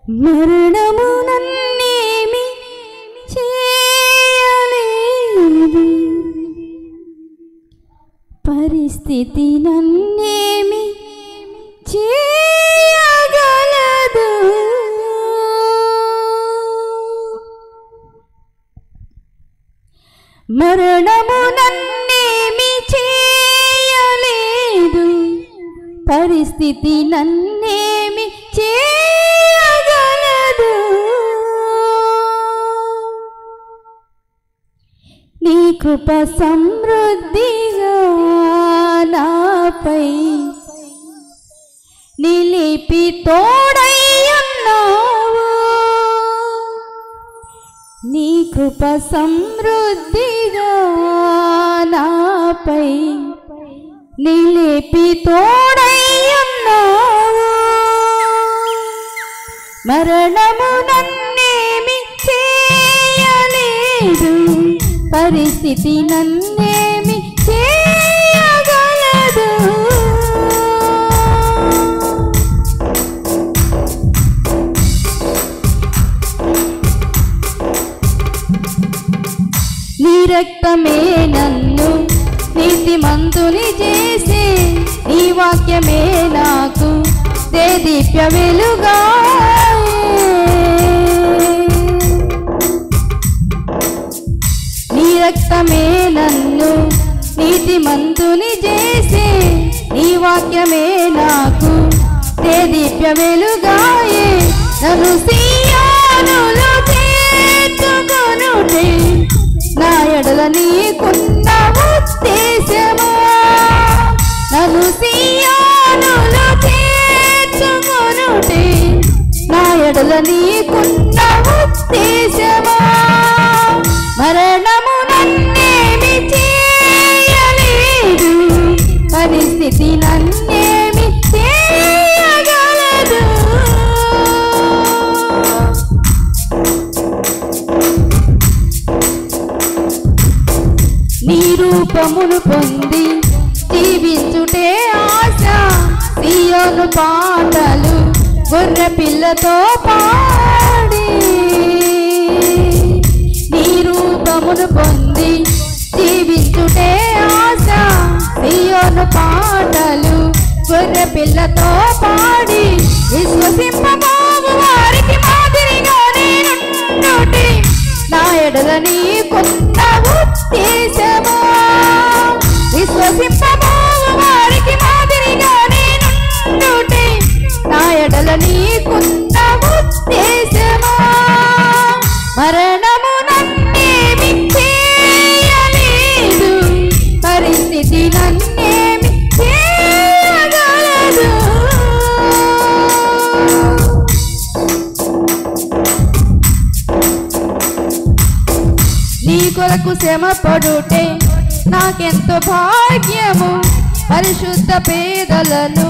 మరణము నన్నేమి చేయలేదు, పరిస్థితి నన్నేమి చేయగలదు. మరణము నన్నేమి చేయలేదు, పరిస్థితి నన్నేమి చేయగలదు. నీ కృప సమృద్ధిగా నాపై నిలిపి తోడై ఉన్నావు. నీ కృప సమృద్ధిగా నాపై నిలిపి తోడై ఉన్నావు. మరణము నన్నేమి చేయలేదు, పరిస్థితి నన్నేమి చేయగలదు. నీ రక్తమే నన్ను నీతిమంతుని చేసి, నీ వాక్యమే నాకు దేదీప్య వెలుగా. నీ రక్తమే నన్ను నీతిమంతుని చేసి, నీ వాక్యమే నాకు దేదీప్య వెలుగాయే. నన్ను సియోనులో చేర్చుకొనుటే నా ఎడల నీకున్న ఉద్దేశమా. నన్ను సియోనులో చేర్చుకొనుటే నా ఎడల నీకున్న ఉద్దేశమా. మరణము నన్నేమి చేయలేదు, పరిస్థితి నన్నేమి చేయగలదు. నీ రూపమును పొంది జీవించుటే ఆశ. సియోను పాటలు గొర్రె పిల్లతో పాడి, నీ రూపమును పొంది జీవించుటే ఆశ. సియోను పాటలు గొర్రె పిల్లతో పాడి, విశ్వసింపబోవు వారికి మాదిరిగా నేనుండుటే నా ఎడల నీకున్న ఉద్దేశమా. విశ్వసింపబోవు వారికి మాదిరిగా నేనుండుటే నా ఎడల నీకున్న ఉద్దేశమా. మరణము నన్నేమి చేయలేదు, పరిస్థితి నన్నేమి చేయగలదు. నీ కొరకు శ్రమ పడుటే నాకెంతో భాగ్యము. పరిశుద్ధ పేదలను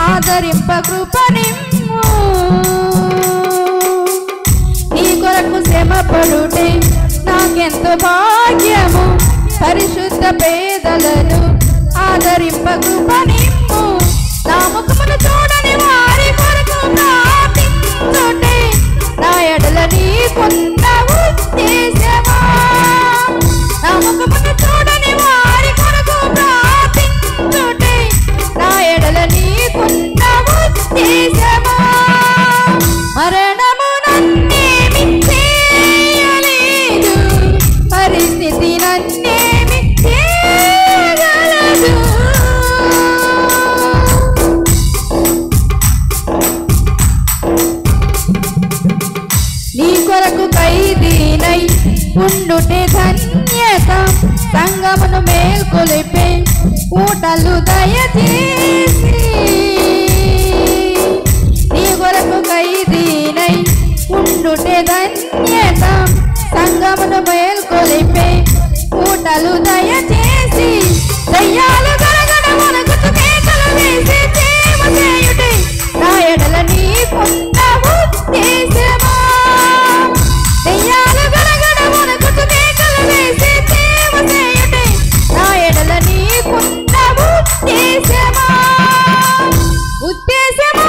ఆదరింప కృపనిమ్ము. నీ కొరకు శ్రమ పడుటే నాకెంతో భాగ్యము. పరిశుద్ధ పేదలను ఆదరింప కృపనిమ్ము. నా ముఖమును చూడని వారి కొరకు ప్రార్థించుటే నా ఎడల నీకున్న ఉద్దేశమా. నా ముఖమును చూడని వారి కొరకు ప్రార్థించుటే నా ఎడల నీకున్న ఉద్దేశమా. మరణము నన్నేమి చేయలేదు, పరిస్థితి నన్నేమి చేయగలదు. నీ కొరకు ఖైదీనై ఉండుటే ధన్యత. సంగమును మేల్కొలిపే ఊటలు దయచేసి, నీ కొరకు ఖైదీనై ఉండుటే ధన్యత. సంగమును మేల్కొలిపే ఊటలు దయచేసి, దయ్యాలు గడగడ వణకుచు కేకలు వేసి ప్రేమ చేయుటే నా ఎడల నీకున్న ఉద్దేశమా. దయ్యాలు గడగడ వణకుచు కేకలు వేసి ప్రేమ చేయుటే నా ఎడల నీకున్న ఉద్దేశమా. ఉద్దేశమా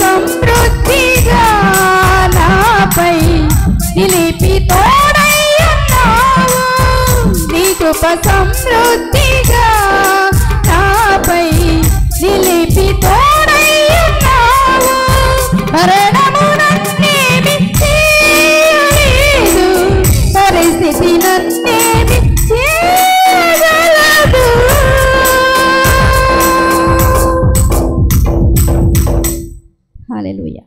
సమృద్ధిగా నాపై నిలిపి తోడయ్యున్నావు. నీ కృప సమృద్ధిగా నాపై నిలిపి తోడయ్యున్నావు. మరణము నన్నేమి చేయలేదు, పరిస్థితి నన్నేమి చేయగలదు. హల్లెలూయా.